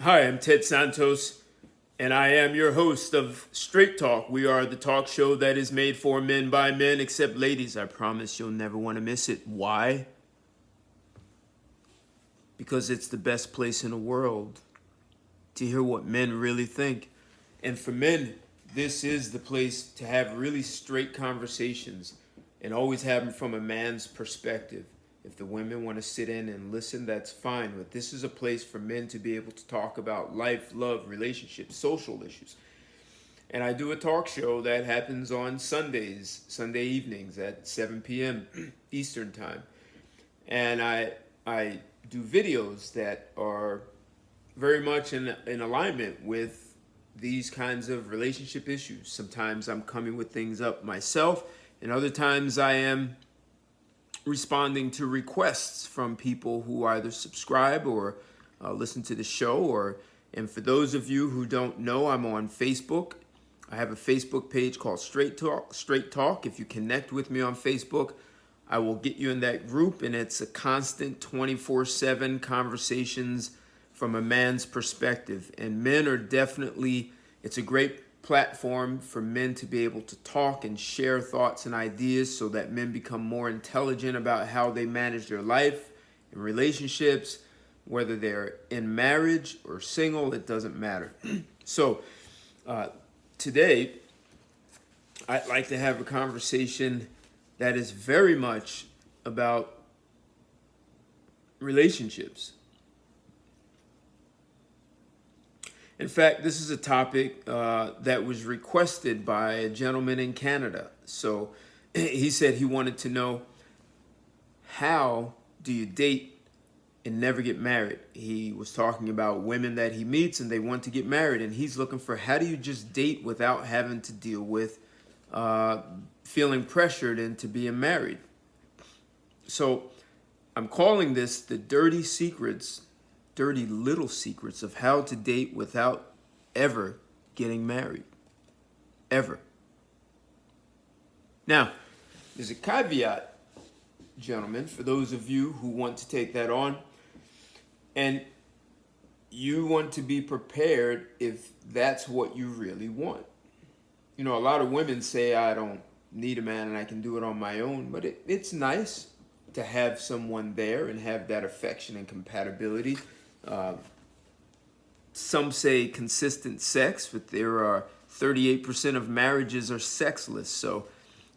Hi, I'm Ted Santos, and I am your host of Straight Talk. We are the talk show that is made for men by men, except ladies. I promise you'll never want to miss it. Why? Because it's the best place in the world to hear what men really think. And for men, this is the place to have really straight conversations and always have them from a man's perspective. If the women want to sit in and listen, that's fine. But this is a place for men to be able to talk about life, love, relationships, social issues. And I do a talk show that happens on Sundays, Sunday evenings at 7 p.m. Eastern Time. And I do videos that are very much in alignment with these kinds of relationship issues. Sometimes I'm coming with things up myself, and other times I am responding to requests from people who either subscribe or listen to the show. And for those of you who don't know, I'm on Facebook. I have a Facebook page called Straight Talk. If you connect with me on Facebook, I will get you in that group, and it's a constant 24/7 conversations from a man's perspective. And men are definitely, it's a great platform for men to be able to talk and share thoughts and ideas so that men become more intelligent about how they manage their life and relationships, whether they're in marriage or single, it doesn't matter. So today, I'd like to have a conversation that is very much about relationships. In fact, this is a topic that was requested by a gentleman in Canada. So he said he wanted to know, how do you date and never get married? He was talking about women that he meets and they want to get married, and he's looking for, how do you just date without having to deal with feeling pressured into being married? So I'm calling this the dirty little secrets of how to date without ever getting married. Ever. Now, there's a caveat, gentlemen, for those of you who want to take that on. And you want to be prepared if that's what you really want. You know, a lot of women say, I don't need a man and I can do it on my own. But it's nice to have someone there and have that affection and compatibility. Some say consistent sex, but there are 38% of marriages are sexless. So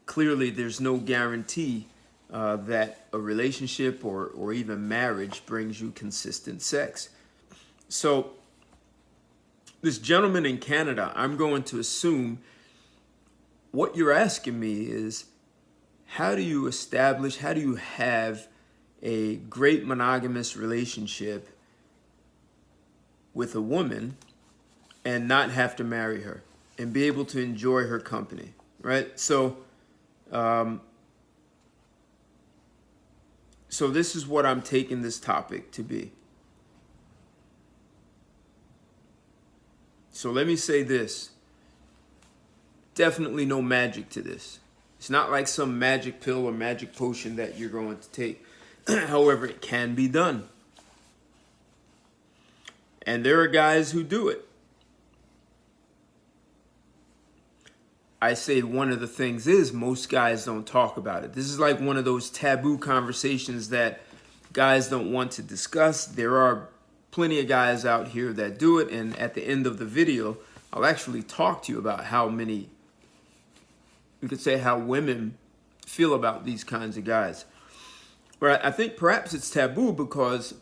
clearly there's no guarantee that a relationship or even marriage brings you consistent sex. So this gentleman in Canada, I'm going to assume what you're asking me is, how do you have a great monogamous relationship with a woman and not have to marry her and be able to enjoy her company, right? So this is what I'm taking this topic to be. So let me say this. Definitely no magic to this. It's not like some magic pill or magic potion that you're going to take. However, it can be done. And there are guys who do it. I say one of the things is most guys don't talk about it. This is like one of those taboo conversations that guys don't want to discuss. There are plenty of guys out here that do it. And at the end of the video, I'll actually talk to you about how women feel about these kinds of guys. But I think perhaps it's taboo because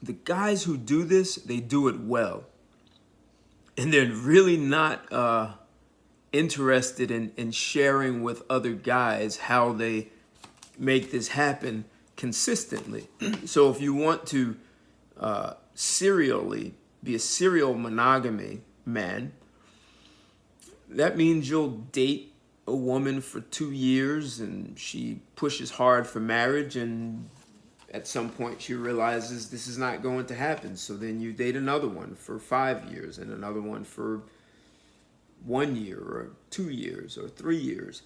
the guys who do this, they do it well. And they're really not interested in sharing with other guys how they make this happen consistently. So if you want to serially be a serial monogamy man, that means you'll date a woman for 2 years and she pushes hard for marriage, and at some point she realizes this is not going to happen. So then you date another one for 5 years and another one for 1 year or 2 years or 3 years.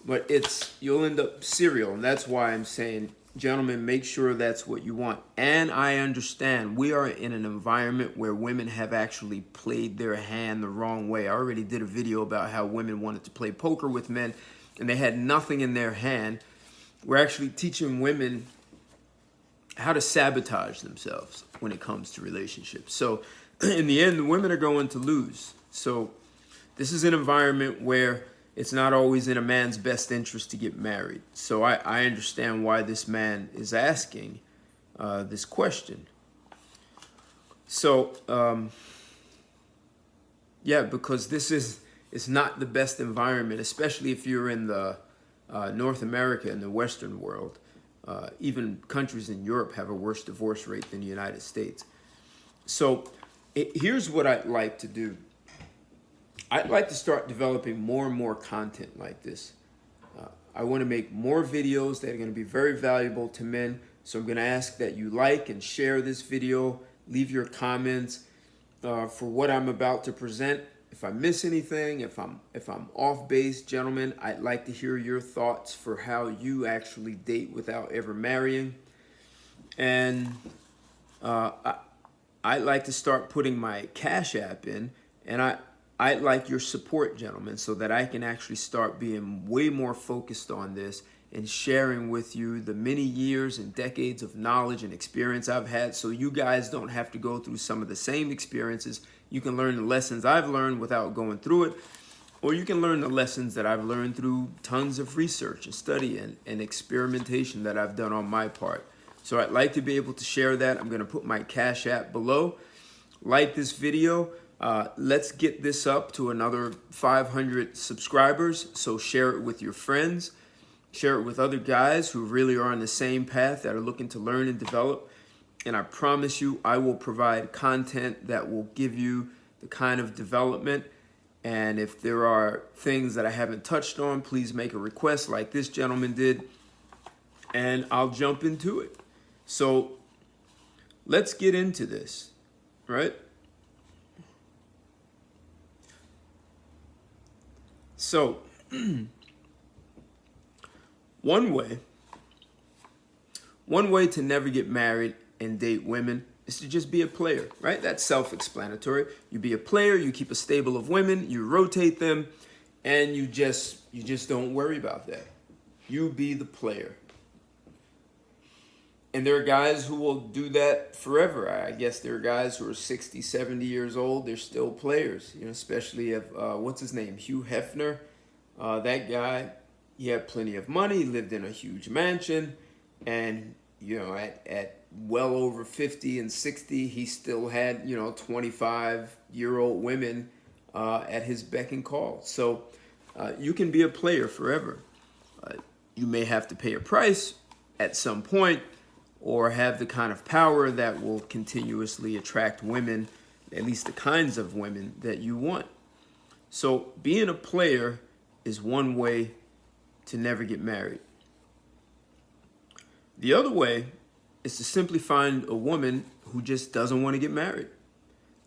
But you'll end up serial, and that's why I'm saying gentlemen, make sure that's what you want. And I understand we are in an environment where women have actually played their hand the wrong way. I already did a video about how women wanted to play poker with men and they had nothing in their hand. We're actually teaching women how to sabotage themselves when it comes to relationships. So in the end, the women are going to lose. So this is an environment where it's not always in a man's best interest to get married. So I understand why this man is asking this question. So, yeah, because it's not the best environment, especially if you're in the North America and the Western world. Even countries in Europe have a worse divorce rate than the United States. So here's what I'd like to do. I'd like to start developing more and more content like this. I want to make more videos that are going to be very valuable to men. So I'm going to ask that you like and share this video. Leave your comments for what I'm about to present. If I miss anything, if I'm off base, gentlemen, I'd like to hear your thoughts for how you actually date without ever marrying. And I'd like to start putting my Cash App in, and I'd like your support, gentlemen, so that I can actually start being way more focused on this and sharing with you the many years and decades of knowledge and experience I've had, so you guys don't have to go through some of the same experiences. You can learn the lessons I've learned without going through it, or you can learn the lessons that I've learned through tons of research and study and experimentation that I've done on my part. So I'd like to be able to share that. I'm going to put my Cash App below. Like this video. Let's get this up to another 500 subscribers. So share it with your friends. Share it with other guys who really are on the same path, that are looking to learn and develop. And I promise you, I will provide content that will give you the kind of development. And if there are things that I haven't touched on, please make a request like this gentleman did, and I'll jump into it. So let's get into this, right? So one way to never get married and date women is to just be a player, right? That's self-explanatory. You be a player, you keep a stable of women, you rotate them, and you just don't worry about that. You be the player. And there are guys who will do that forever. I guess there are guys who are 60, 70 years old. They're still players, especially if, what's his name? Hugh Hefner. That guy, he had plenty of money, lived in a huge mansion, and, at well over 50 and 60, he still had, 25-year-old women at his beck and call. So you can be a player forever. You may have to pay a price at some point, or have the kind of power that will continuously attract women, at least the kinds of women that you want. So being a player is one way to never get married. The other way is to simply find a woman who just doesn't want to get married.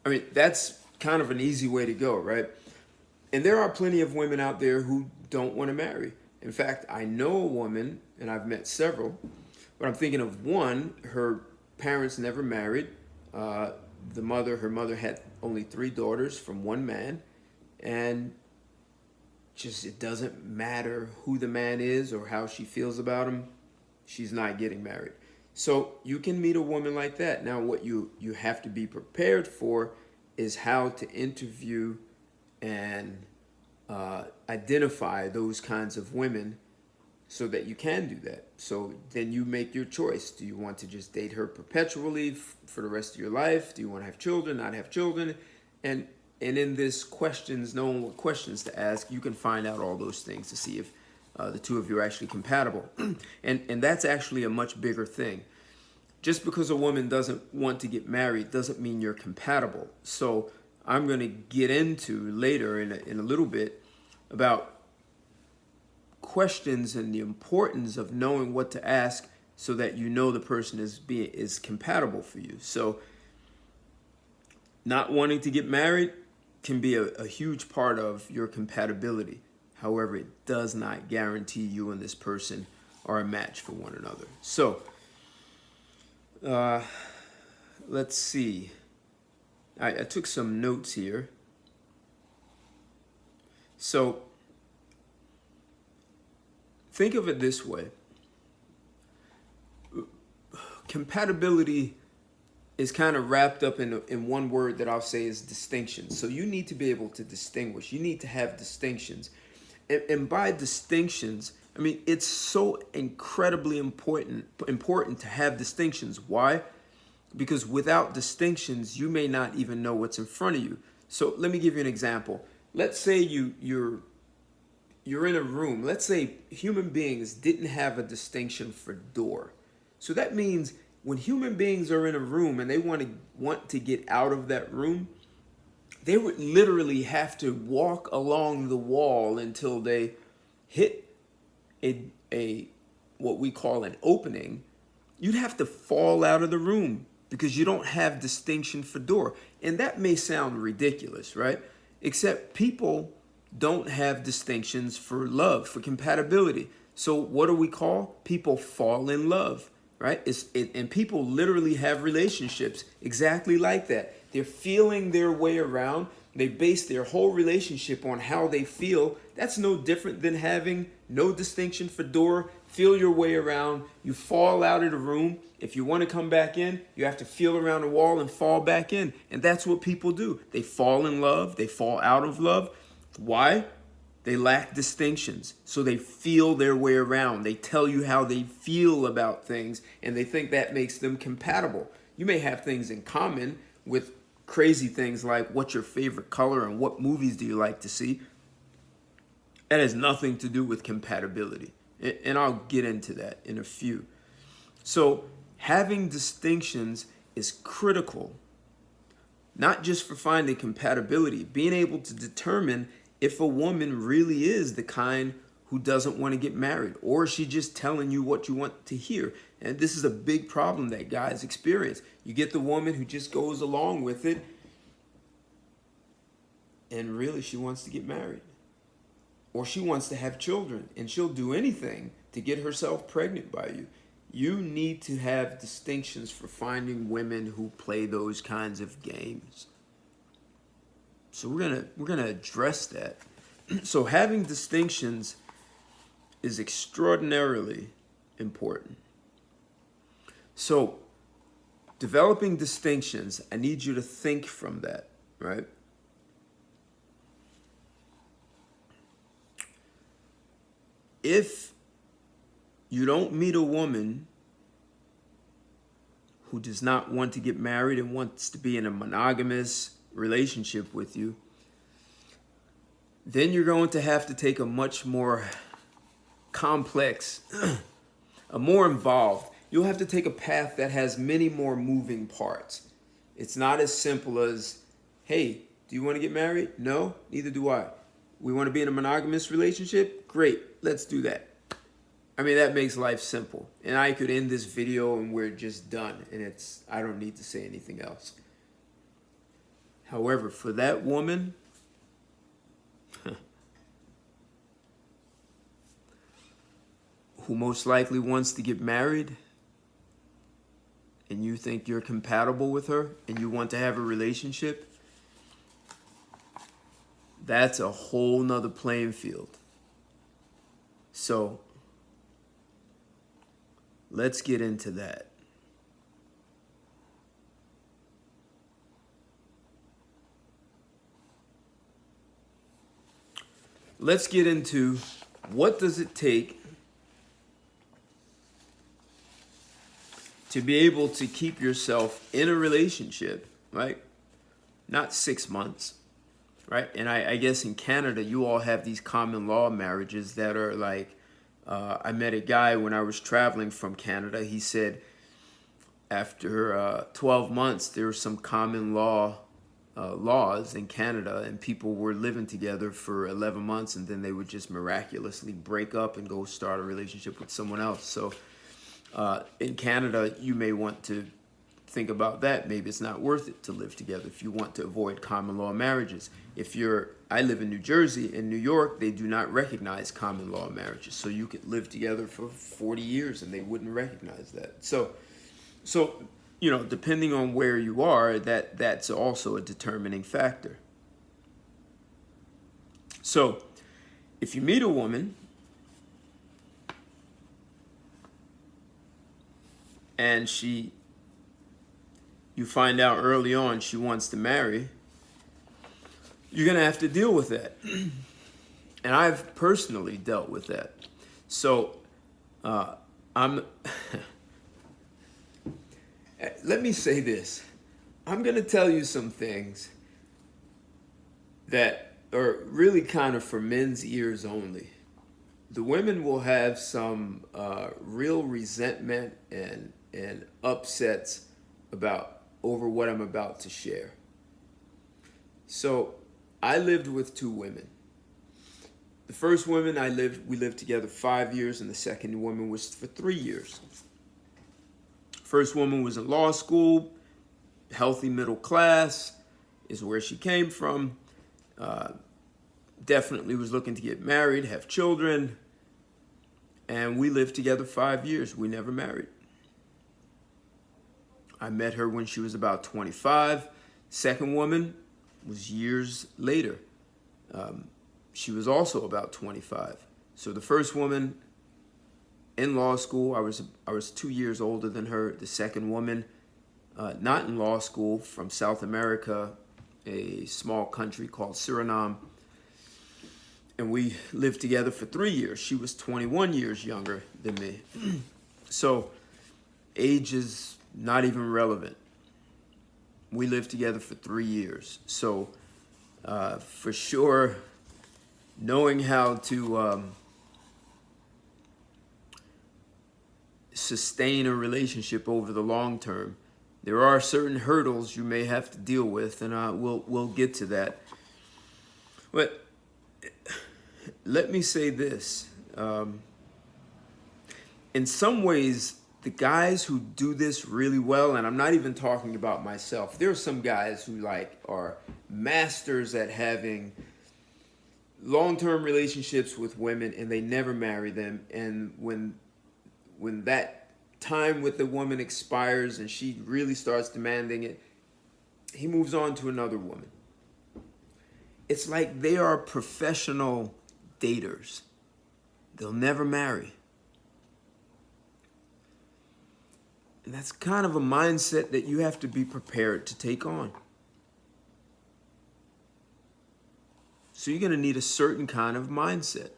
I mean, that's kind of an easy way to go, right? And there are plenty of women out there who don't want to marry. In fact, I know a woman, and I've met several, but I'm thinking of one. Her parents never married. Her mother had only 3 daughters from one man, and just it doesn't matter who the man is or how she feels about him, she's not getting married. So you can meet a woman like that. Now, what you have to be prepared for is how to interview and identify those kinds of women, so that you can do that. So then you make your choice. Do you want to just date her perpetually for the rest of your life? Do you want to have children, not have children? And in this questions, knowing what questions to ask, you can find out all those things to see if the two of you are actually compatible. and that's actually a much bigger thing. Just because a woman doesn't want to get married doesn't mean you're compatible. So I'm going to get into later in a little bit about questions and the importance of knowing what to ask so that you know the person is compatible for you. So not wanting to get married can be a huge part of your compatibility. However, it does not guarantee you and this person are a match for one another. So, let's see. I took some notes here. So, think of it this way. Compatibility is kind of wrapped up in one word that I'll say is distinction. So you need to be able to distinguish. You need to have distinctions. And by distinctions, I mean, it's so incredibly important to have distinctions. Why? Because without distinctions, you may not even know what's in front of you. So let me give you an example. Let's say you're in a room. Let's say human beings didn't have a distinction for door. So that means when human beings are in a room and they want to get out of that room, they would literally have to walk along the wall until they hit a what we call an opening. You'd have to fall out of the room because you don't have distinction for door. And that may sound ridiculous, right? Except people don't have distinctions for love, for compatibility. So what do we call? People fall in love, right? And people literally have relationships exactly like that. They're feeling their way around. They base their whole relationship on how they feel. That's no different than having no distinction for door. Feel your way around. You fall out of the room. If you want to come back in, you have to feel around the wall and fall back in. And that's what people do. They fall in love. They fall out of love. Why? They lack distinctions. So they feel their way around. They tell you how they feel about things, and they think that makes them compatible. You may have things in common with crazy things like what's your favorite color and what movies do you like to see. That has nothing to do with compatibility. And I'll get into that in a few. So having distinctions is critical, not just for finding compatibility, being able to determine if a woman really is the kind who doesn't want to get married, or is she just telling you what you want to hear? And this is a big problem that guys experience. You get the woman who just goes along with it, and really she wants to get married. Or she wants to have children, and she'll do anything to get herself pregnant by you. You need to have distinctions for finding women who play those kinds of games. So we're gonna address that. So having distinctions is extraordinarily important. So developing distinctions, I need you to think from that, right? If you don't meet a woman who does not want to get married and wants to be in a monogamous relationship with you, then you're going to have to take a much more complex, a more involved. You'll have to take a path that has many more moving parts. It's not as simple as, hey, do you want to get married? No, neither do I. We want to be in a monogamous relationship? Great, let's do that. I mean, that makes life simple. And I could end this video and we're just done. And I don't need to say anything else. However, for that woman, who most likely wants to get married, and you think you're compatible with her, and you want to have a relationship, that's a whole nother playing field. So, let's get into that. Let's get into what does it take to be able to keep yourself in a relationship, right? Not 6 months, right? And I guess in Canada, you all have these common law marriages that are like, I met a guy when I was traveling from Canada. He said after 12 months, there were some common laws in Canada, and people were living together for 11 months, and then they would just miraculously break up and go start a relationship with someone else. So in Canada, you may want to think about that. Maybe it's not worth it to live together if you want to avoid common law marriages. I live in New Jersey. In New York, they do not recognize common law marriages. So you could live together for 40 years and they wouldn't recognize that. So depending on where you are, that's also a determining factor. So if you meet a woman and you find out early on she wants to marry, you're going to have to deal with that. And I've personally dealt with that. So let me say this. I'm going to tell you some things that are really kind of for men's ears only. The women will have some real resentment and upsets over what I'm about to share. So I lived with two women. The first woman we lived together 5 years, and the second woman was for 3 years. First woman was in law school, healthy middle class is where she came from. Definitely was looking to get married, have children, and we lived together 5 years. We never married. I met her when she was about 25. Second woman was years later. She was also about 25. So the first woman in law school, I was 2 years older than her. The second woman, not in law school, from South America, a small country called Suriname. And we lived together for 3 years. She was 21 years younger than me. So age is not even relevant. We lived together for 3 years. So for sure, knowing how to sustain a relationship over the long term, there are certain hurdles you may have to deal with, and we'll get to that. But let me say this. In some ways, the guys who do this really well, and I'm not even talking about myself, there are some guys who are masters at having long-term relationships with women and they never marry them. And when that time with the woman expires and she really starts demanding it, he moves on to another woman. It's like they are professional daters. They'll never marry. And that's kind of a mindset that you have to be prepared to take on. So you're going to need a certain kind of mindset.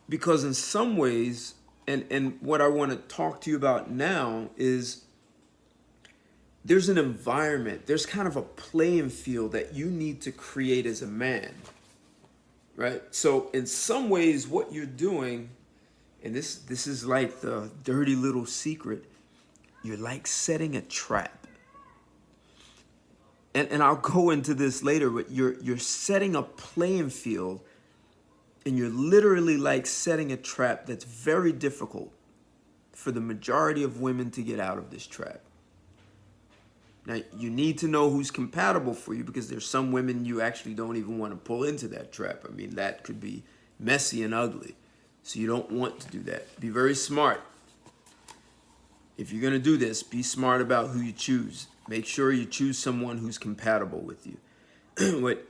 Because in some ways, and what I want to talk to you about now is there's an environment, there's kind of a playing field that you need to create as a man, right? So in some ways, what you're doing, and this is like the dirty little secret, you're like setting a trap. And I'll go into this later, but you're setting a playing field, and you're literally like setting a trap that's very difficult for the majority of women to get out of this trap. Now, you need to know who's compatible for you, because there's some women you actually don't even want to pull into that trap. I mean, that could be messy and ugly. So you don't want to do that. Be very smart. If you're going to do this, be smart about who you choose. Make sure you choose someone who's compatible with you. But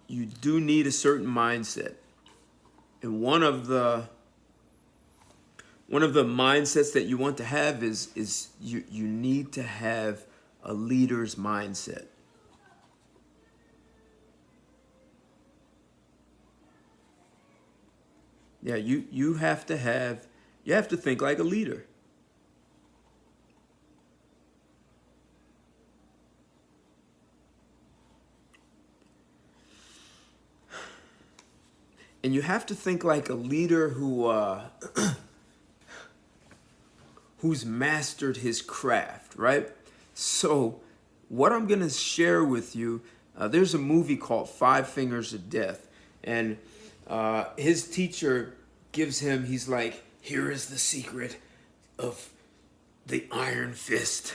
you do need a certain mindset. And one of the mindsets that you want to have is you need to have a leader's mindset. Yeah, you have to think like a leader. And you have to think like a leader who's mastered his craft, right? So what I'm going to share with you, there's a movie called 5 Fingers of Death. And his teacher gives him, he's like, here is the secret of the iron fist,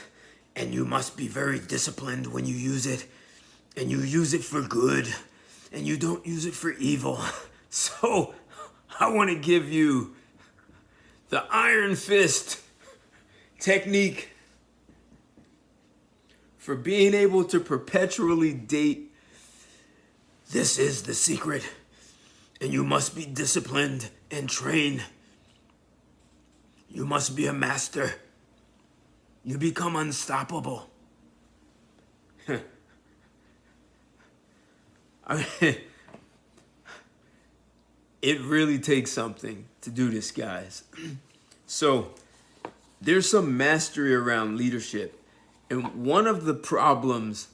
and you must be very disciplined when you use it, and you use it for good, and you don't use it for evil. So I want to give you the iron fist technique for being able to perpetually date. This is the secret, and you must be disciplined and trained. You must be a master. You become unstoppable. I mean, it really takes something to do this, guys. So there's some mastery around leadership. And one of the problems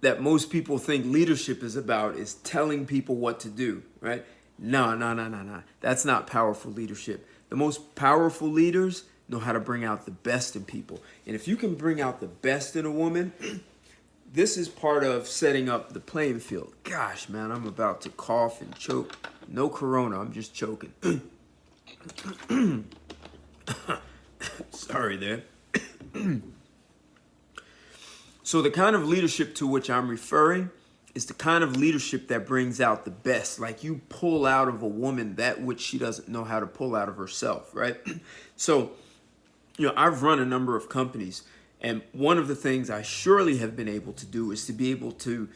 that most people think leadership is about is telling people what to do, right? No. That's not powerful leadership. The most powerful leaders know how to bring out the best in people. And if you can bring out the best in a woman, this is part of setting up the playing field. Gosh, man, I'm about to cough and choke. No corona, I'm just choking. Sorry there. So the kind of leadership to which I'm referring is the kind of leadership that brings out the best. Like you pull out of a woman that which she doesn't know how to pull out of herself, right? So, I've run a number of companies, and one of the things I surely have been able to do is to be able to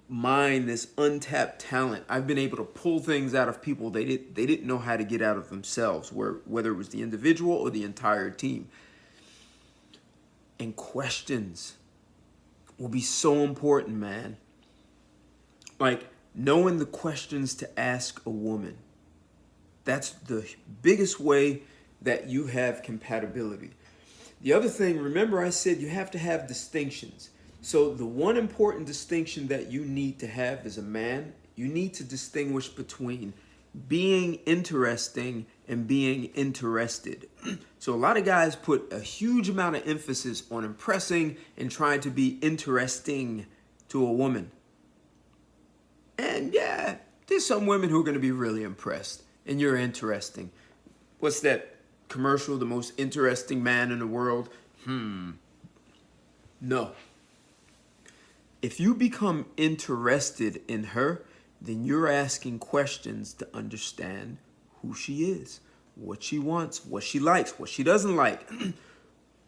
mine this untapped talent. I've been able to pull things out of people they didn't know how to get out of themselves, whether it was the individual or the entire team. And questions will be so important, man. Like knowing the questions to ask a woman. That's the biggest way that you have compatibility. The other thing, remember I said you have to have distinctions. So the one important distinction that you need to have as a man, you need to distinguish between being interesting and being interested. So a lot of guys put a huge amount of emphasis on impressing and trying to be interesting to a woman. And yeah, there's some women who are going to be really impressed and you're interesting. What's that commercial, the most interesting man in the world? No. If you become interested in her, then you're asking questions to understand who she is, what she wants, what she likes, what she doesn't like,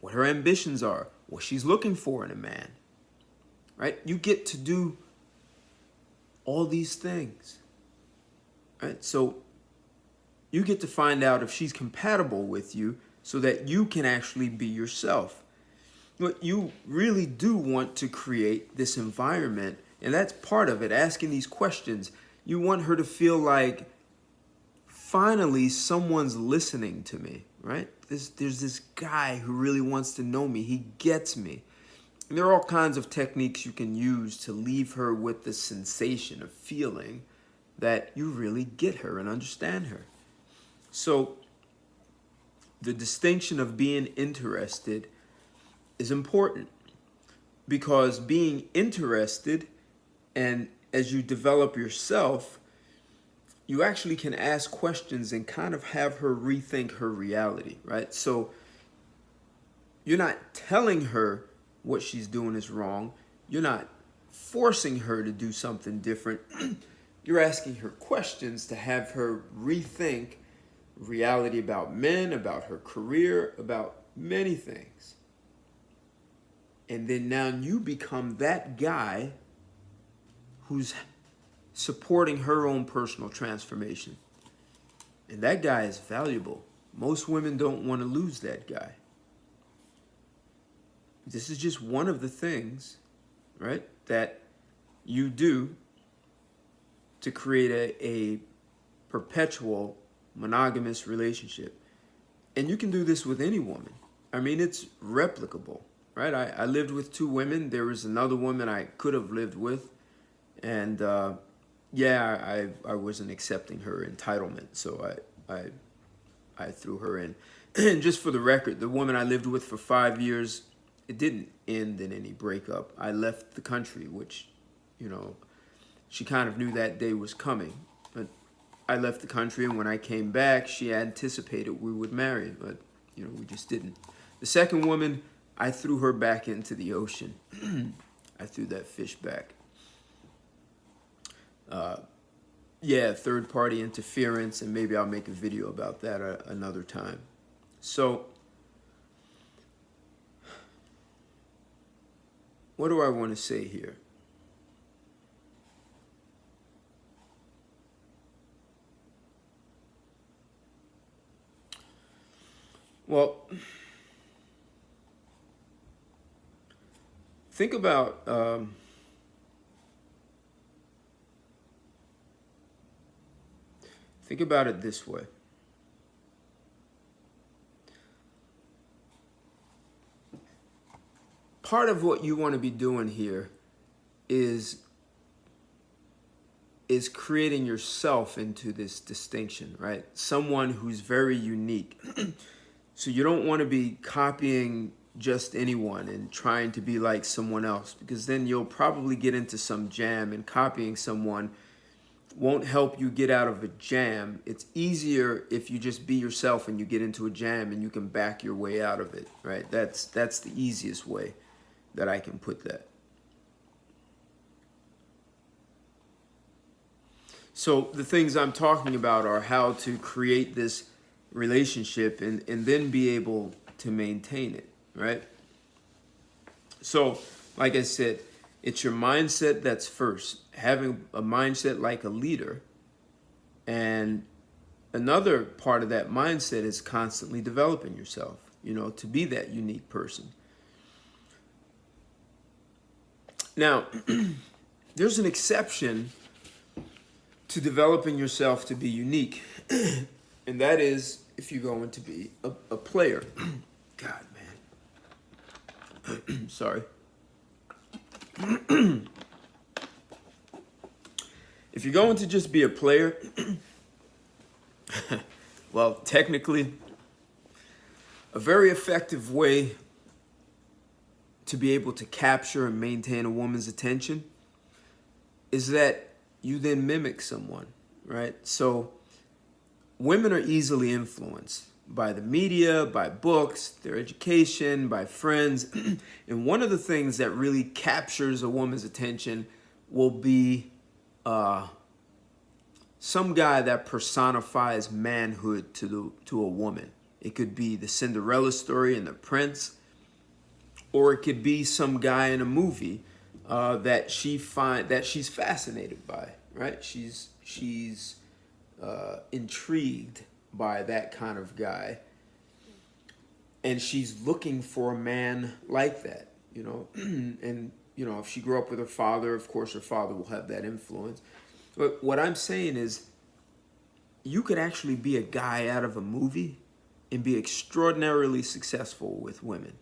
what her ambitions are, what she's looking for in a man, right? You get to do all these things, right? So you get to find out if she's compatible with you so that you can actually be yourself. But you really do want to create this environment, and that's part of it, asking these questions. You want her to feel like, finally, someone's listening to me, right? There's this guy who really wants to know me. He gets me. And there are all kinds of techniques you can use to leave her with the sensation of feeling that you really get her and understand her. So the distinction of being interested is important, because being interested, and as you develop yourself, you actually can ask questions and kind of have her rethink her reality, right? So you're not telling her what she's doing is wrong. You're not forcing her to do something different. You're asking her questions to have her rethink reality about men, about her career, about many things. And then now you become that guy who's supporting her own personal transformation. And that guy is valuable. Most women don't want to lose that guy. This is just one of the things, right, that you do to create a perpetual monogamous relationship. And you can do this with any woman. I mean, it's replicable, right? I lived with 2 women. There was another woman I could have lived with. And I wasn't accepting her entitlement. So I threw her in. And just for the record, the woman I lived with for 5 years, it didn't end in any breakup. I left the country, which, she kind of knew that day was coming. But I left the country, and when I came back, she anticipated we would marry. But You know, we just didn't. The second woman, I threw her back into the ocean. I threw that fish back. Yeah, third party interference, and maybe I'll make a video about that another time. So, what do I want to say here? Well, think about it this way. Part of what you want to be doing here is creating yourself into this distinction, right? Someone who's very unique. So you don't want to be copying just anyone and trying to be like someone else, because then you'll probably get into some jam, and copying someone won't help you get out of a jam. It's easier if you just be yourself and you get into a jam and you can back your way out of it, right? That's the easiest way that I can put that. So the things I'm talking about are how to create this relationship and then be able to maintain it, right? So, like I said, it's your mindset that's first. Having a mindset like a leader. And another part of that mindset is constantly developing yourself, you know, to be that unique person. Now, there's an exception to developing yourself to be unique. And that is if you're going to be a player. God, man. Sorry. If you're going to just be a player, well, technically, a very effective way to be able to capture and maintain a woman's attention is that you then mimic someone, right? So women are easily influenced by the media, by books, their education, by friends. And one of the things that really captures a woman's attention will be some guy that personifies manhood to a woman. It could be the Cinderella story and the prince, or it could be some guy in a movie that she's fascinated by, right? She's intrigued by that kind of guy, and she's looking for a man like that, you know. And you know, if she grew up with her father, of course her father will have that influence. But what I'm saying is, you could actually be a guy out of a movie and be extraordinarily successful with women.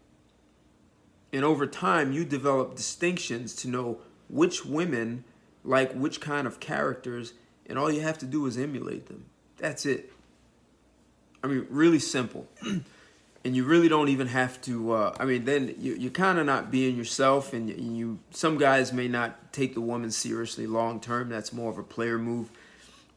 And over time, you develop distinctions to know which women like which kind of characters, and all you have to do is emulate them. That's it. I mean, really simple. And you really don't even have to, then you're kind of not being yourself, and you some guys may not take the woman seriously long term. That's more of a player move.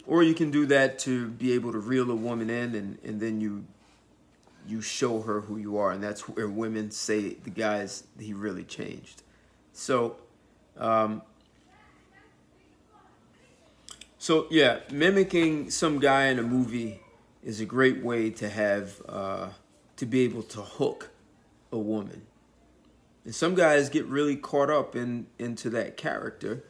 Or you can do that to be able to reel a woman in, and then you show her who you are, and that's where women say the guys, he really changed. So, yeah, mimicking some guy in a movie is a great way to have to be able to hook a woman. And some guys get really caught up into that character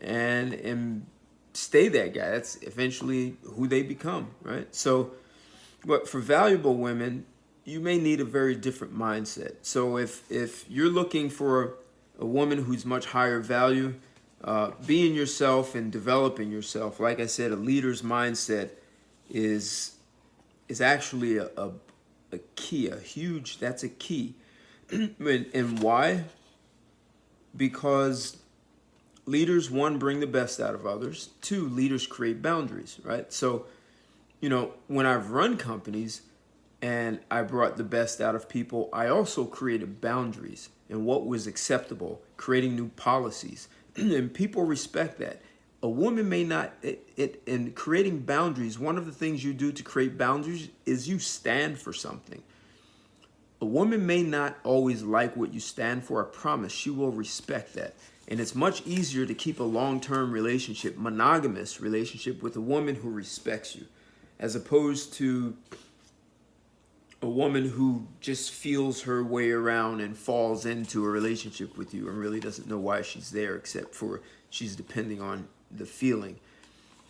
and stay that guy. That's eventually who they become, right? So, but for valuable women, you may need a very different mindset. So if you're looking for a woman who's much higher value, being yourself and developing yourself, like I said, a leader's mindset is actually a key, that's a key. And why? Because leaders, one, bring the best out of others. Two, leaders create boundaries, right? So, you know, when I've run companies and I brought the best out of people, I also created boundaries and what was acceptable, creating new policies. And people respect that. A woman may not, in creating boundaries, one of the things you do to create boundaries is you stand for something. A woman may not always like what you stand for. I promise she will respect that. And it's much easier to keep a long-term relationship, monogamous relationship, with a woman who respects you, as opposed to a woman who just feels her way around and falls into a relationship with you and really doesn't know why she's there, except for she's depending on the feeling.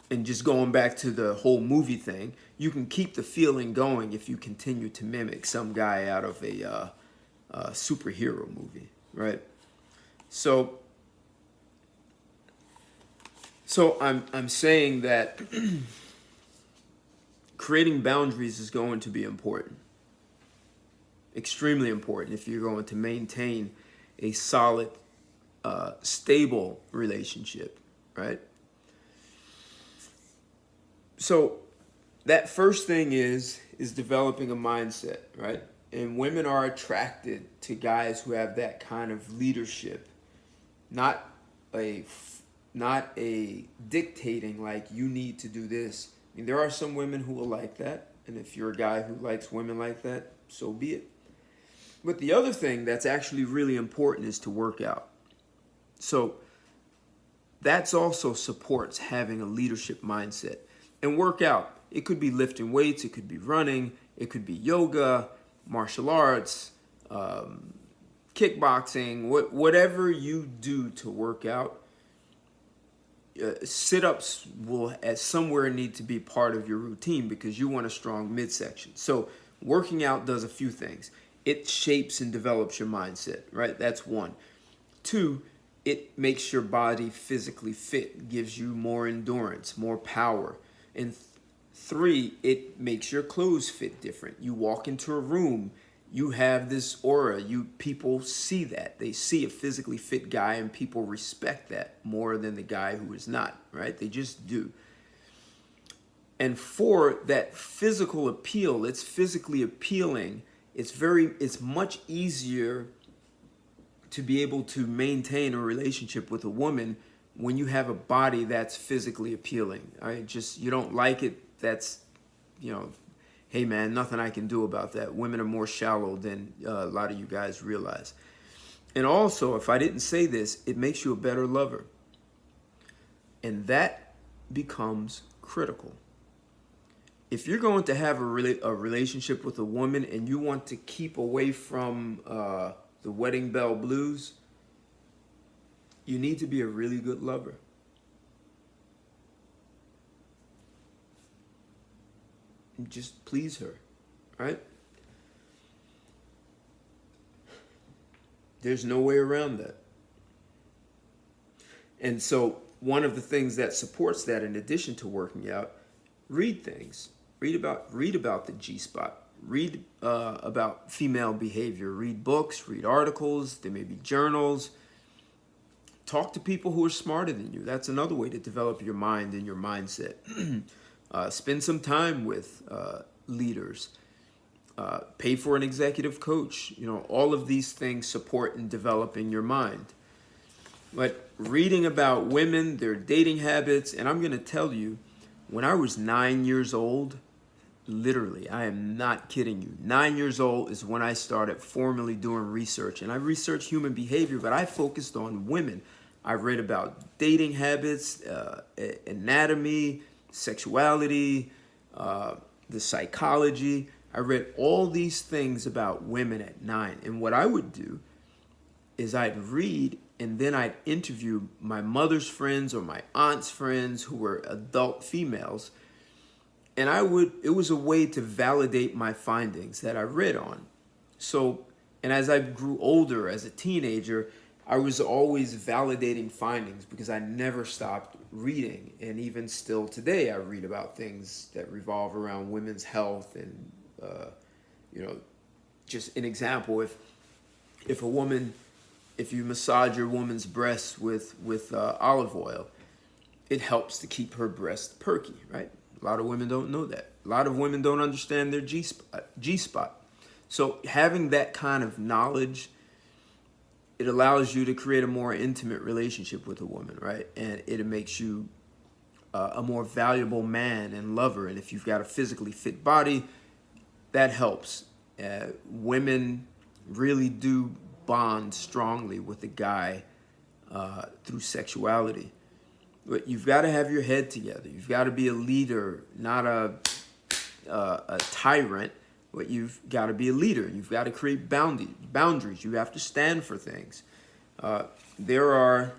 And just going back to the whole movie thing, you can keep the feeling going if you continue to mimic some guy out of a superhero movie, right? So I'm saying that creating boundaries is going to be important, extremely important, if you're going to maintain a solid, stable relationship, right? So that first thing is developing a mindset, right? And women are attracted to guys who have that kind of leadership, not a dictating like you need to do this. I mean, there are some women who will like that, and if you're a guy who likes women like that, so be it. But the other thing that's actually really important is to work out. So that's also supports having a leadership mindset. And work out. It could be lifting weights, it could be running, it could be yoga, martial arts, kickboxing, whatever you do to work out. Sit-ups will somewhere need to be part of your routine because you want a strong midsection. So working out does a few things. It shapes and develops your mindset, right? That's one. Two, it makes your body physically fit, gives you more endurance, more power. And three, it makes your clothes fit different. You walk into a room, you have this aura. People see that. They see a physically fit guy, and people respect that more than the guy who is not, right? They just do. And four, that physical appeal, it's physically appealing. It's much easier to be able to maintain a relationship with a woman when you have a body that's physically appealing. You don't like it, that's, hey man, nothing I can do about that. Women are more shallow than a lot of you guys realize. And also, if I didn't say this, it makes you a better lover. And that becomes critical. If you're going to have a relationship with a woman and you want to keep away from the wedding bell blues, you need to be a really good lover. And just please her, right? There's no way around that. And so one of the things that supports that, in addition to working out, read things. Read about the G-spot. Read about female behavior. Read books, read articles. There may be journals. Talk to people who are smarter than you. That's another way to develop your mind and your mindset. Spend some time with leaders. Pay for an executive coach. All of these things support in developing your mind. But reading about women, their dating habits, and I'm going to tell you, when I was 9 years old, literally, I am not kidding you, 9 years old is when I started formally doing research. And I researched human behavior, but I focused on women. I read about dating habits, anatomy, sexuality, the psychology. I read all these things about women at 9. And what I would do is I'd read and then I'd interview my mother's friends or my aunt's friends who were adult females. And it was a way to validate my findings that I read on. So, and as I grew older as a teenager, I was always validating findings because I never stopped reading. And even still today, I read about things that revolve around women's health and, just an example, if you massage your woman's breasts with olive oil, it helps to keep her breast perky, right? A lot of women don't know that. A lot of women don't understand their G-spot. So having that kind of knowledge, it allows you to create a more intimate relationship with a woman, right? And it makes you a more valuable man and lover. And if you've got a physically fit body, that helps. Women really do bond strongly with a guy through sexuality. But you've got to have your head together. You've got to be a leader, not a tyrant. But you've got to be a leader. You've got to create boundaries. You have to stand for things. There are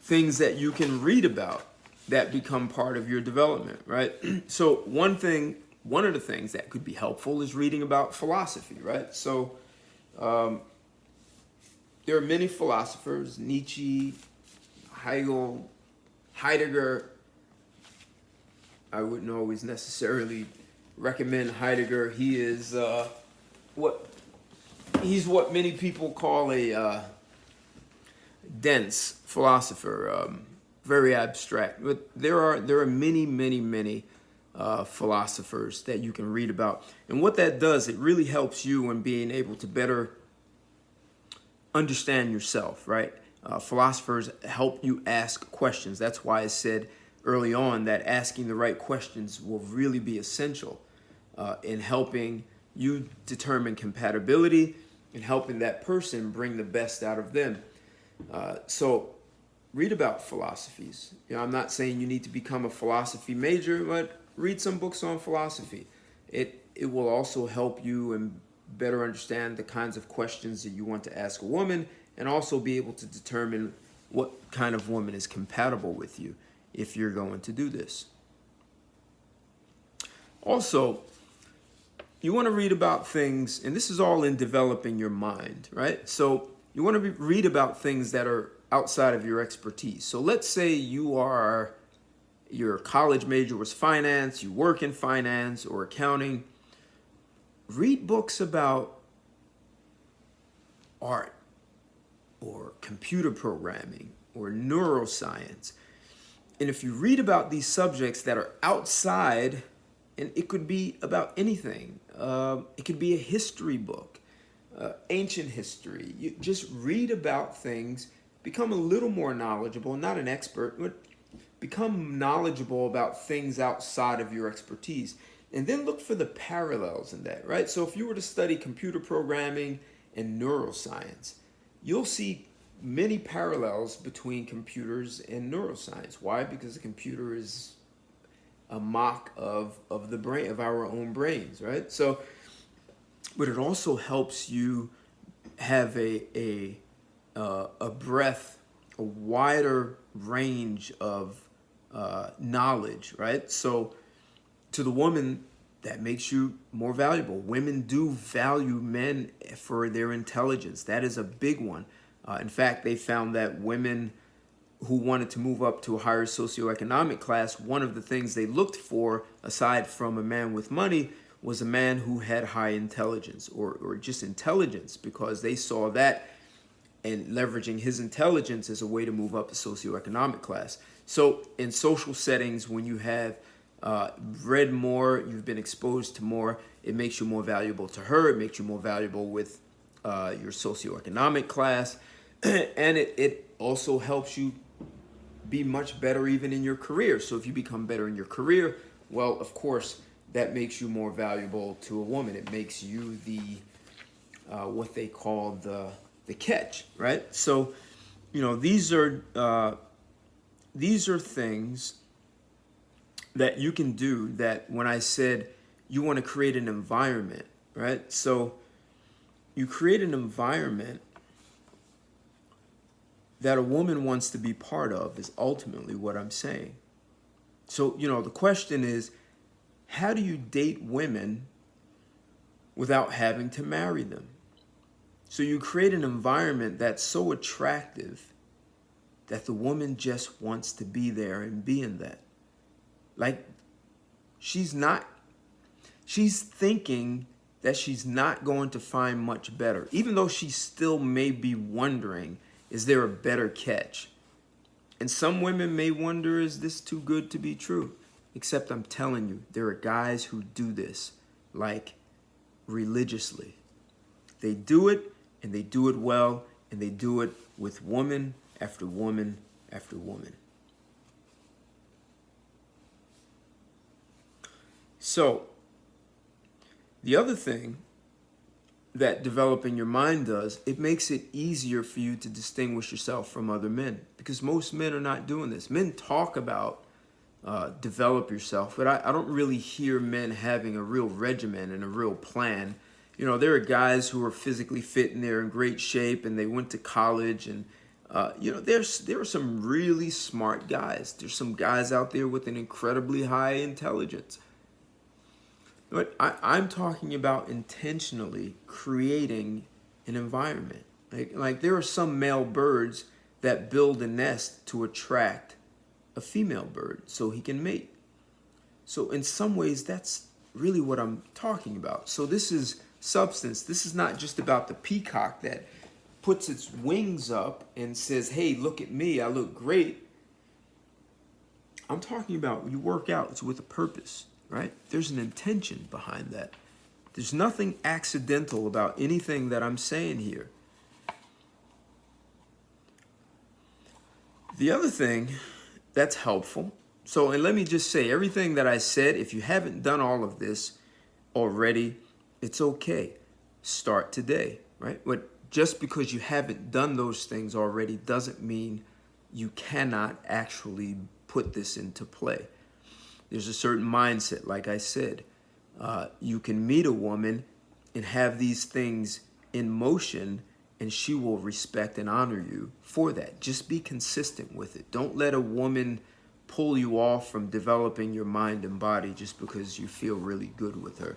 things that you can read about that become part of your development, right? So one of the things that could be helpful is reading about philosophy, right? So there are many philosophers: Nietzsche, I′will, Heidegger. I wouldn't always necessarily recommend Heidegger. He is what many people call a dense philosopher, very abstract. But there are many philosophers that you can read about, and what that does, it really helps you in being able to better understand yourself, right? Philosophers help you ask questions. That's why I said early on that asking the right questions will really be essential in helping you determine compatibility and helping that person bring the best out of them. So read about philosophies. I'm not saying you need to become a philosophy major, but read some books on philosophy. It will also help you and better understand the kinds of questions that you want to ask a woman, and also be able to determine what kind of woman is compatible with you if you're going to do this. Also, you want to read about things, and this is all in developing your mind, right? So you want to read about things that are outside of your expertise. So let's say your college major was finance, you work in finance or accounting. Read books about art or computer programming or neuroscience. And if you read about these subjects that are outside, and it could be about anything, it could be a history book, ancient history. You just read about things, become a little more knowledgeable, not an expert, but become knowledgeable about things outside of your expertise. And then look for the parallels in that, right? So if you were to study computer programming and neuroscience, you'll see many parallels between computers and neuroscience. Why? Because the computer is a mock of the brain, of our own brains, right? So, but it also helps you have a breadth, a wider range of knowledge, right? So to the woman, that makes you more valuable. Women do value men for their intelligence. That is a big one. In fact, they found that women who wanted to move up to a higher socioeconomic class, one of the things they looked for, aside from a man with money, was a man who had high intelligence or just intelligence, because they saw that and leveraging his intelligence as a way to move up the socioeconomic class. So in social settings, when you have read more, you've been exposed to more, it makes you more valuable to her. It makes you more valuable with your socioeconomic class. And it also helps you be much better even in your career. So if you become better in your career, well, of course, that makes you more valuable to a woman. It makes you the what they call the catch, right? So, these are things that you can do, that when I said you want to create an environment, right? So you create an environment that a woman wants to be part of is ultimately what I'm saying. So, the question is, how do you date women without having to marry them? So you create an environment that's so attractive that the woman just wants to be there and be in that. Like, she's thinking that she's not going to find much better, even though she still may be wondering, is there a better catch? And some women may wonder, is this too good to be true? Except I'm telling you, there are guys who do this, like, religiously. They do it, and they do it well, and they do it with women after woman after woman. So, the other thing that developing your mind does, it makes it easier for you to distinguish yourself from other men, because most men are not doing this. Men talk about develop yourself, but I don't really hear men having a real regimen and a real plan. You know, there are guys who are physically fit and they're in great shape and they went to college, and there are some really smart guys. There's some guys out there with an incredibly high intelligence. But I'm talking about intentionally creating an environment. Like there are some male birds that build a nest to attract a female bird so he can mate. So in some ways, that's really what I'm talking about. So this is substance. This is not just about the peacock that puts its wings up and says, hey, look at me, I look great. I'm talking about when you work out, it's with a purpose. Right? There's an intention behind that. There's nothing accidental about anything that I'm saying here. The other thing that's helpful, and let me just say, everything that I said, if you haven't done all of this already, it's okay. Start today, right? But just because you haven't done those things already doesn't mean you cannot actually put this into play. There's a certain mindset, like I said. You can meet a woman and have these things in motion, and she will respect and honor you for that. Just be consistent with it. Don't let a woman pull you off from developing your mind and body just because you feel really good with her.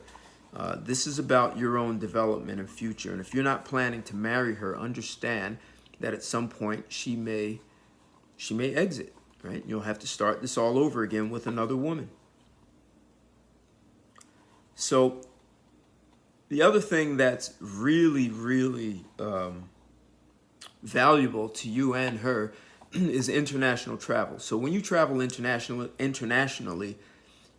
This is about your own development and future. And if you're not planning to marry her, understand that at some point she may exit. Right? You'll have to start this all over again with another woman. So the other thing that's really, really valuable to you and her is international travel. So when you travel internationally,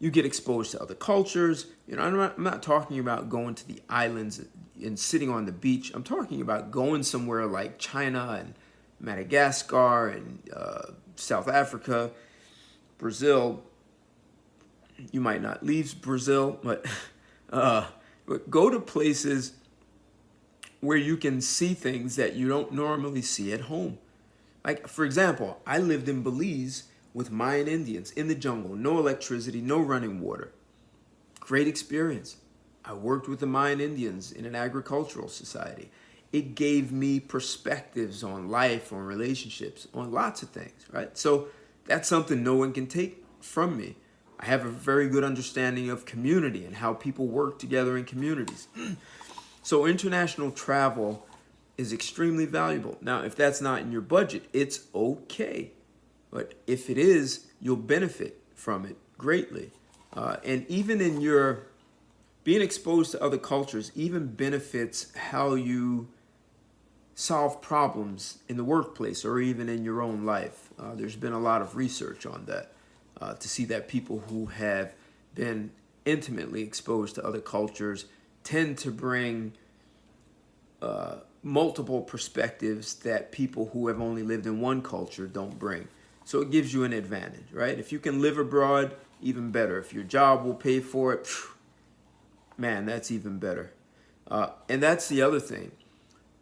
you get exposed to other cultures. You know, I'm not talking about going to the islands and sitting on the beach. I'm talking about going somewhere like China and Madagascar and South Africa, Brazil. You might not leave Brazil, but go to places where you can see things that you don't normally see at home. Like, for example, I lived in Belize with Mayan Indians in the jungle, no electricity, no running water. Great experience. I worked with the Mayan Indians in an agricultural society. It gave me perspectives on life, on relationships, on lots of things, right? So that's something no one can take from me. I have a very good understanding of community and how people work together in communities. So international travel is extremely valuable. Now, if that's not in your budget, it's okay. But if it is, you'll benefit from it greatly. And even in your being exposed to other cultures even benefits how you solve problems in the workplace or even in your own life. There's been a lot of research on that to see that people who have been intimately exposed to other cultures tend to bring multiple perspectives that people who have only lived in one culture don't bring. So it gives you an advantage, right? If you can live abroad, even better. If your job will pay for it, man, that's even better. And that's the other thing.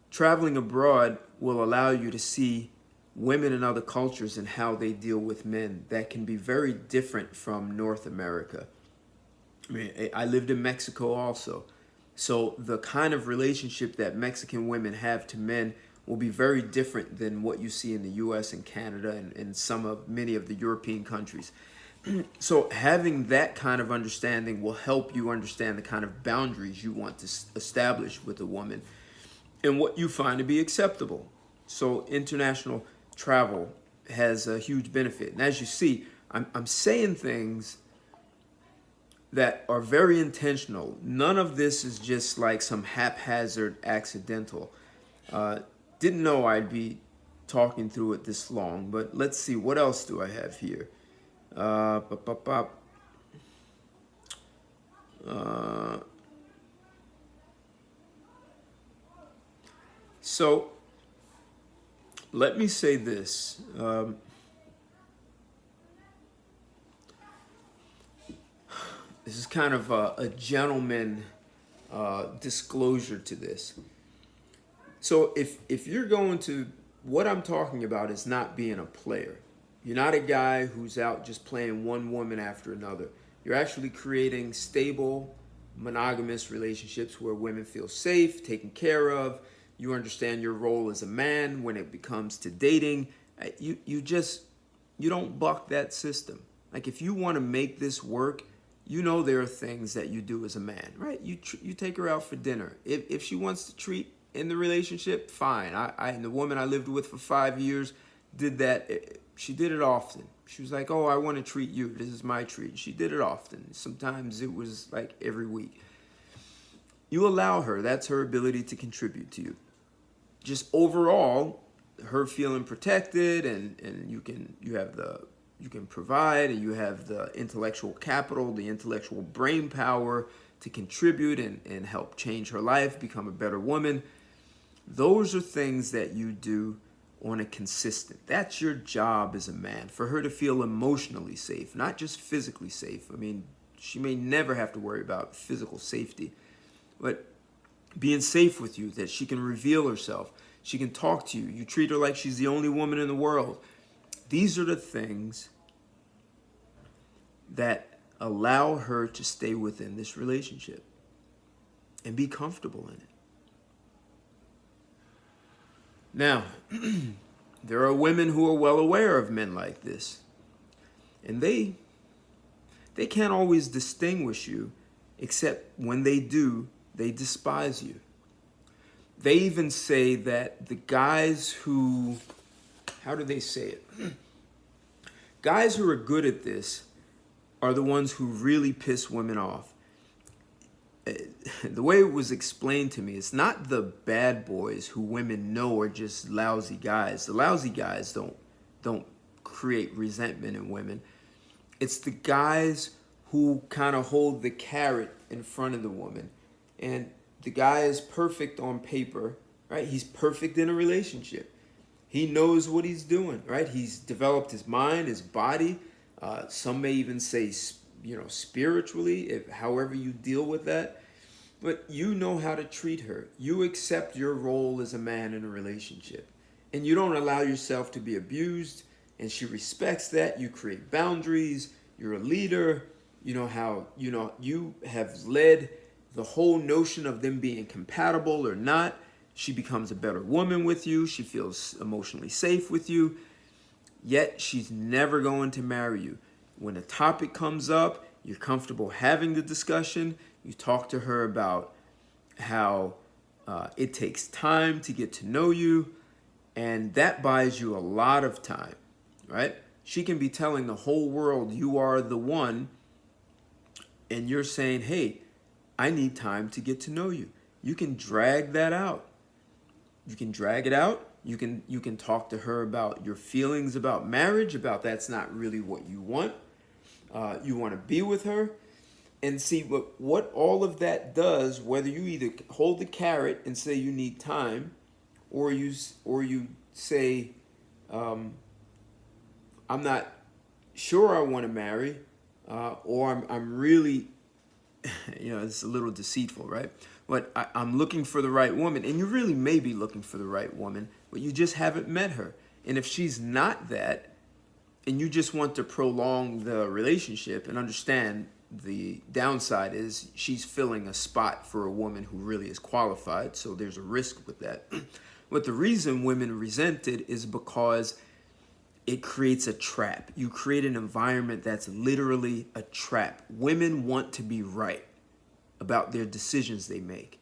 Traveling abroad will allow you to see women in other cultures and how they deal with men that can be very different from North America. I mean, I lived in Mexico also. So the kind of relationship that Mexican women have to men will be very different than what you see in the US and Canada and many of the European countries. So having that kind of understanding will help you understand the kind of boundaries you want to establish with a woman and what you find to be acceptable. So international travel has a huge benefit. And as you see, I'm saying things that are very intentional. None of this is just like some haphazard accidental. Didn't know I'd be talking through it this long, but let's see, what else do I have here? So let me say this. This is kind of a gentleman disclosure to this. So if you're going to, what I'm talking about is not being a player. You're not a guy who's out just playing one woman after another. You're actually creating stable, monogamous relationships where women feel safe, taken care of. You understand your role as a man when it comes to dating. You don't buck that system. Like, if you want to make this work, you know there are things that you do as a man, right? You take her out for dinner. If she wants to treat in the relationship, fine. And the woman I lived with for 5 years did that. She did it often. She was like, oh, I want to treat you. This is my treat. She did it often. Sometimes it was like every week. You allow her. That's her ability to contribute to you. Just overall, her feeling protected, and you can provide, and you have the intellectual capital, the intellectual brain power to contribute and help change her life, become a better woman. Those are things that you do on a consistent. That's your job as a man, for her to feel emotionally safe, not just physically safe. I mean, she may never have to worry about physical safety, but being safe with you, that she can reveal herself, she can talk to you, you treat her like she's the only woman in the world. These are the things that allow her to stay within this relationship and be comfortable in it. Now, there are women who are well aware of men like this, and they can't always distinguish you, except when they do, they despise you. They even say that the guys who, how do they say it? Guys who are good at this are the ones who really piss women off. The way it was explained to me, it's not the bad boys who women know are just lousy guys. The lousy guys don't create resentment in women. It's the guys who kind of hold the carrot in front of the woman. And the guy is perfect on paper, right? He's perfect in a relationship. He knows what he's doing, right? He's developed his mind, his body. Some may even say, spiritually, however you deal with that. But you know how to treat her. You accept your role as a man in a relationship. And you don't allow yourself to be abused. And she respects that. You create boundaries. You're a leader. You know how, you have led the whole notion of them being compatible or not. She becomes a better woman with you. She feels emotionally safe with you. Yet she's never going to marry you. When a topic comes up, you're comfortable having the discussion. You talk to her about how it takes time to get to know you, and that buys you a lot of time, right? She can be telling the whole world you are the one, and you're saying, hey, I need time to get to know you. You can drag that out. You can drag it out. You can talk to her about your feelings about marriage, about that's not really what you want. You want to be with her. And see what all of that does, whether you either hold the carrot and say you need time, or you say, I'm not sure I want to marry, or I'm really, it's a little deceitful, right? But I'm looking for the right woman, and you really may be looking for the right woman, but you just haven't met her. And if she's not that, and you just want to prolong the relationship, and understand the downside is she's filling a spot for a woman who really is qualified, so there's a risk with that. But the reason women resent it is because it creates a trap. You create an environment that's literally a trap. Women want to be right about their decisions they make.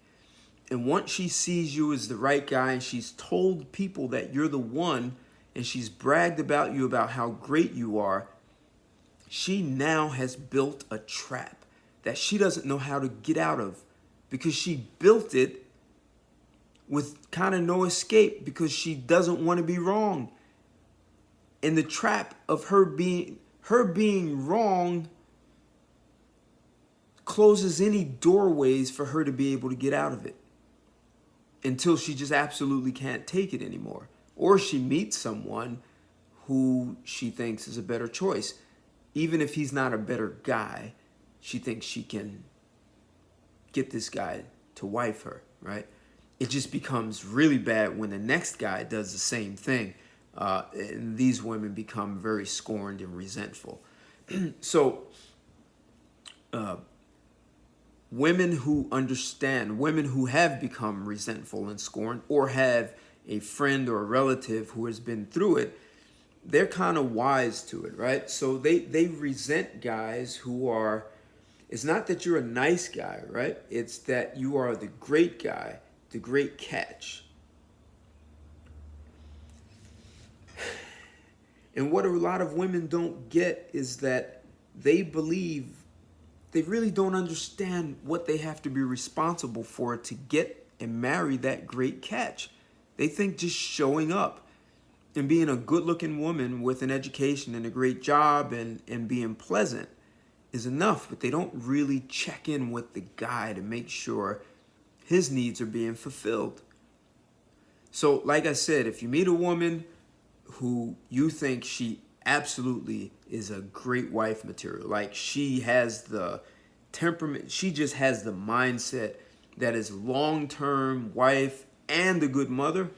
And once she sees you as the right guy, and she's told people that you're the one, and she's bragged about you, about how great you are, she now has built a trap that she doesn't know how to get out of, because she built it with kind of no escape, because she doesn't want to be wrong. And the trap of her being wrong closes any doorways for her to be able to get out of it, until she just absolutely can't take it anymore. Or she meets someone who she thinks is a better choice. Even if he's not a better guy, she thinks she can get this guy to wife her, right? It just becomes really bad when the next guy does the same thing. And these women become very scorned and resentful. So women who understand, women who have become resentful and scorned, or have a friend or a relative who has been through it, they're kind of wise to it, right? So they resent guys who are, it's not that you're a nice guy, right? It's that you are the great guy, the great catch. And what a lot of women don't get is that they believe they really don't understand what they have to be responsible for to get and marry that great catch. They think just showing up and being a good-looking woman with an education and a great job and being pleasant is enough, but they don't really check in with the guy to make sure his needs are being fulfilled. So, like I said, if you meet a woman who you think she absolutely is a great wife material, like she has the temperament, she just has the mindset that is long-term wife and a good mother,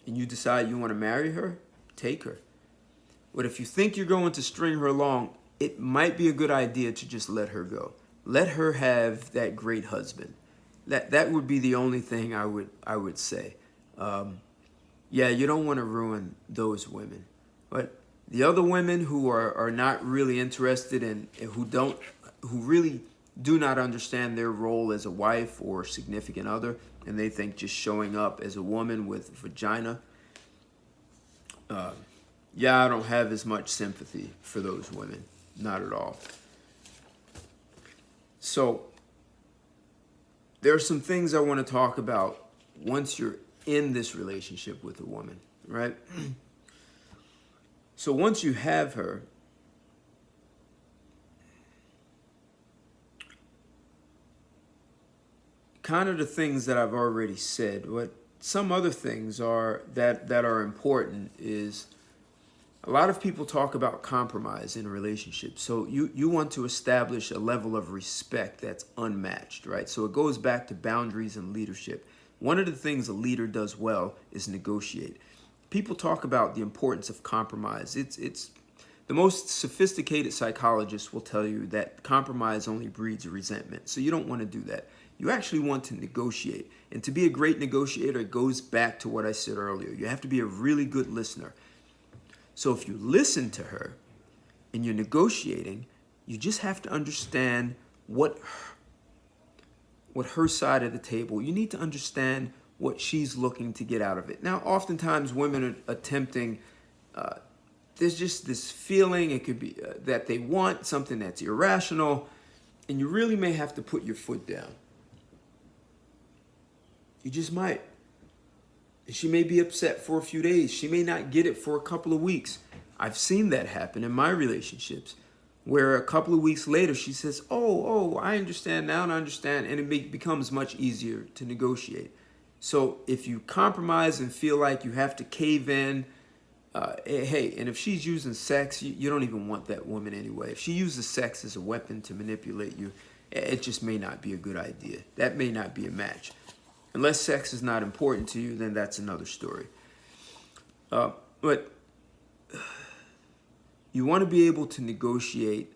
and you decide you want to marry her, take her. But if you think you're going to string her along, it might be a good idea to just let her go. Let her have that great husband. That would be the only thing I would say. Yeah, you don't want to ruin those women. But the other women who are not really interested in, who really do not understand their role as a wife or significant other, and they think just showing up as a woman with vagina, yeah, I don't have as much sympathy for those women. Not at all. So there are some things I want to talk about once you're in this relationship with a woman, right? So once you have her, kind of the things that I've already said. What some other things are that are important is a lot of people talk about compromise in a relationship. So you want to establish a level of respect that's unmatched, right? So it goes back to boundaries and leadership. One of the things a leader does well is negotiate. People talk about the importance of compromise. It's the most sophisticated psychologists will tell you that compromise only breeds resentment. So you don't want to do that. You actually want to negotiate. And to be a great negotiator, it goes back to what I said earlier. You have to be a really good listener. So if you listen to her and you're negotiating, you just have to understand what her side of the table, you need to understand what she's looking to get out of it. Now, oftentimes women are attempting, there's just this feeling, it could be that they want something that's irrational, and you really may have to put your foot down. You just might. She may be upset for a few days. She may not get it for a couple of weeks. I've seen that happen in my relationships, where a couple of weeks later she says, oh, I understand now and I understand, and it becomes much easier to negotiate. So if you compromise and feel like you have to cave in, hey, and if she's using sex, you don't even want that woman anyway. If she uses sex as a weapon to manipulate you, it just may not be a good idea. That may not be a match. Unless sex is not important to you, then that's another story. But you want to be able to negotiate,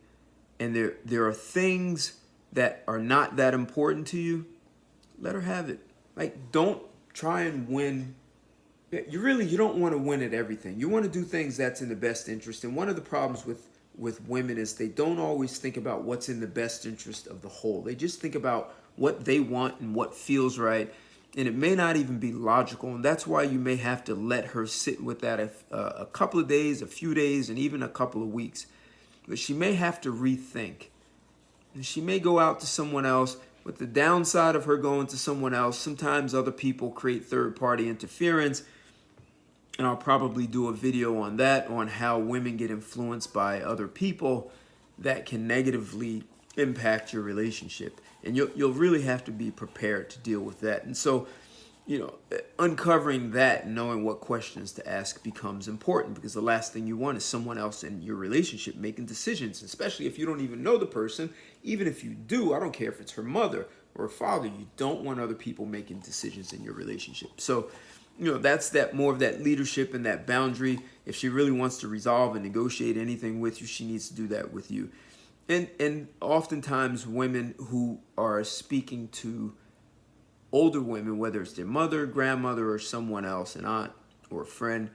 and there are things that are not that important to you. Let her have it. Like, don't try and win. You don't want to win at everything. You want to do things that's in the best interest. And one of the problems with women is they don't always think about what's in the best interest of the whole. They just think about what they want and what feels right. And it may not even be logical. And that's why you may have to let her sit with that a couple of days, a few days, and even a couple of weeks. But she may have to rethink. And she may go out to someone else. But the downside of her going to someone else, sometimes other people create third-party interference. And I'll probably do a video on that, on how women get influenced by other people that can negatively impact your relationship. And you'll really have to be prepared to deal with that. And so, uncovering that and knowing what questions to ask becomes important, because the last thing you want is someone else in your relationship making decisions, especially if you don't even know the person. Even if you do, I don't care if it's her mother or her father, you don't want other people making decisions in your relationship. So, that's that more of that leadership and that boundary. If she really wants to resolve and negotiate anything with you, she needs to do that with you. And oftentimes women who are speaking to older women, whether it's their mother, grandmother, or someone else, an aunt or a friend,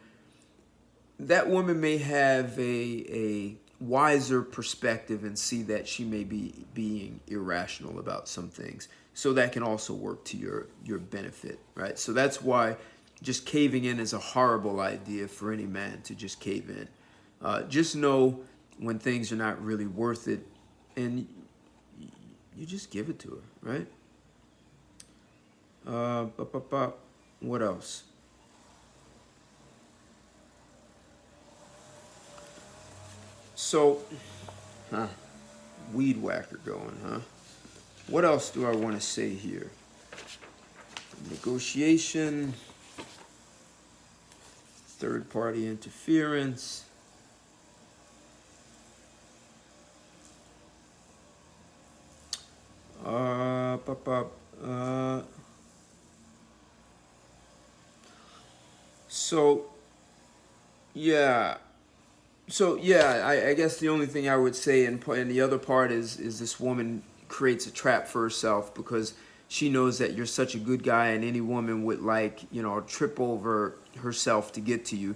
that woman may have a wiser perspective and see that she may be being irrational about some things. So that can also work to your benefit, right? So that's why just caving in is a horrible idea for any man to just cave in. Just know when things are not really worth it, and you just give it to her, right? What else? So, weed whacker going, huh? What else do I want to say here? Negotiation, third party interference. So yeah, I guess the only thing I would say, and the other part is this woman creates a trap for herself because she knows that you're such a good guy, and any woman would trip over herself to get to you.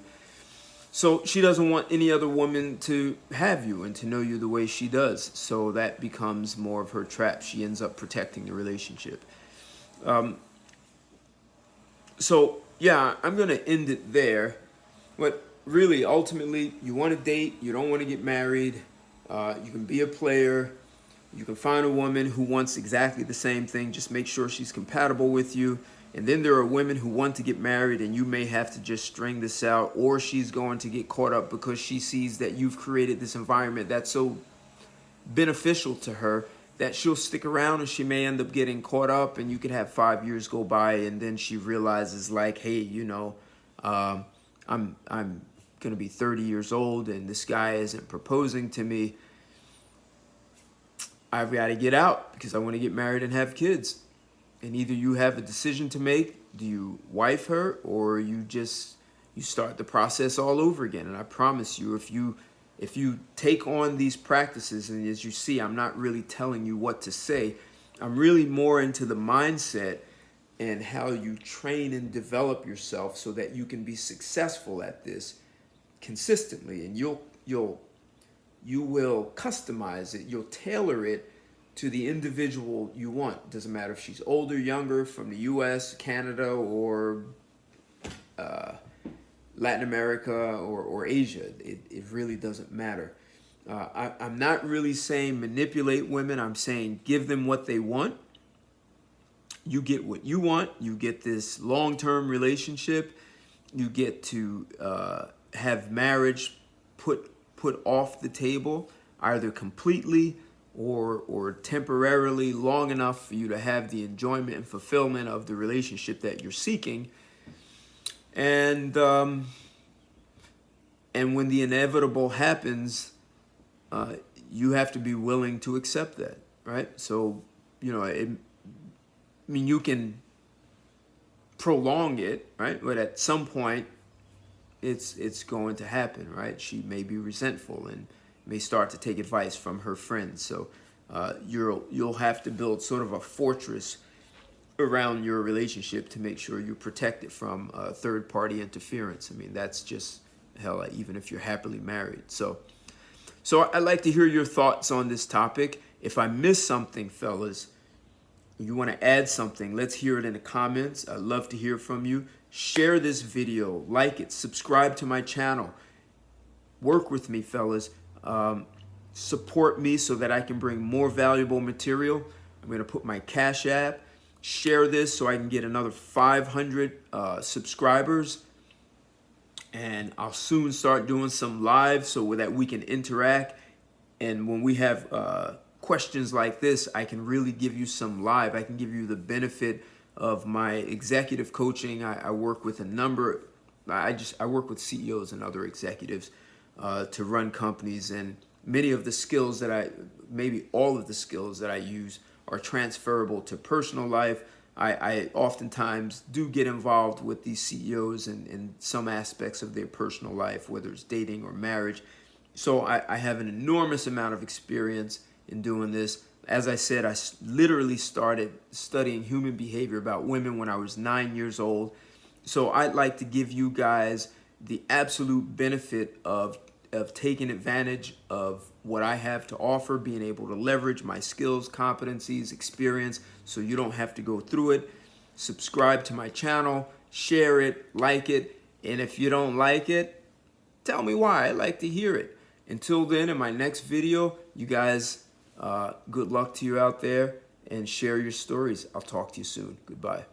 So she doesn't want any other woman to have you and to know you the way she does. So that becomes more of her trap. She ends up protecting the relationship. So yeah, I'm going to end it there. But really, ultimately, you want to date. You don't want to get married. You can be a player. You can find a woman who wants exactly the same thing. Just make sure she's compatible with you. And then there are women who want to get married, and you may have to just string this out, or she's going to get caught up because she sees that you've created this environment that's so beneficial to her that she'll stick around, and she may end up getting caught up, and you could have 5 years go by, and then she realizes like, hey, I'm going to be 30 years old, and this guy isn't proposing to me. I've got to get out because I want to get married and have kids. And either you have a decision to make, do you wife her, or you start the process all over again. And I promise you, if you take on these practices, and as you see, I'm not really telling you what to say, I'm really more into the mindset and how you train and develop yourself so that you can be successful at this consistently. And you will customize it, you'll tailor it to the individual you want. Doesn't matter if she's older, younger, from the US, Canada, or Latin America, or Asia. It really doesn't matter. I'm not really saying manipulate women. I'm saying give them what they want. You get what you want. You get this long-term relationship. You get to have marriage put off the table, either completely or temporarily, long enough for you to have the enjoyment and fulfillment of the relationship that you're seeking. And when the inevitable happens, you have to be willing to accept that, right? So, you can prolong it, right? But at some point, it's going to happen, right? She may be resentful and may start to take advice from her friends. So you'll have to build sort of a fortress around your relationship to make sure you protect it from third-party interference. I mean, that's just hell, even if you're happily married. So I'd like to hear your thoughts on this topic. If I missed something, fellas, you want to add something, let's hear it in the comments. I'd love to hear from you. Share this video, like it, subscribe to my channel. Work with me, fellas. Support me so that I can bring more valuable material. I'm going to put my Cash App. Share this so I can get another 500 subscribers. And I'll soon start doing some live so that we can interact. And when we have questions like this, I can really give you some live. I can give you the benefit of my executive coaching. I work with a number. I work with CEOs and other executives to run companies, and many of the skills that maybe all of the skills that I use are transferable to personal life. I oftentimes do get involved with these CEOs in some aspects of their personal life, whether it's dating or marriage. So I have an enormous amount of experience in doing this. As I said, I literally started studying human behavior about women when I was 9 years old. So I'd like to give you guys the absolute benefit of taking advantage of what I have to offer, being able to leverage my skills, competencies, experience, so you don't have to go through it. Subscribe to my channel, share it, like it, and if you don't like it, tell me why. I'd like to hear it. Until then, in my next video, you guys, good luck to you out there, and share your stories. I'll talk to you soon. Goodbye.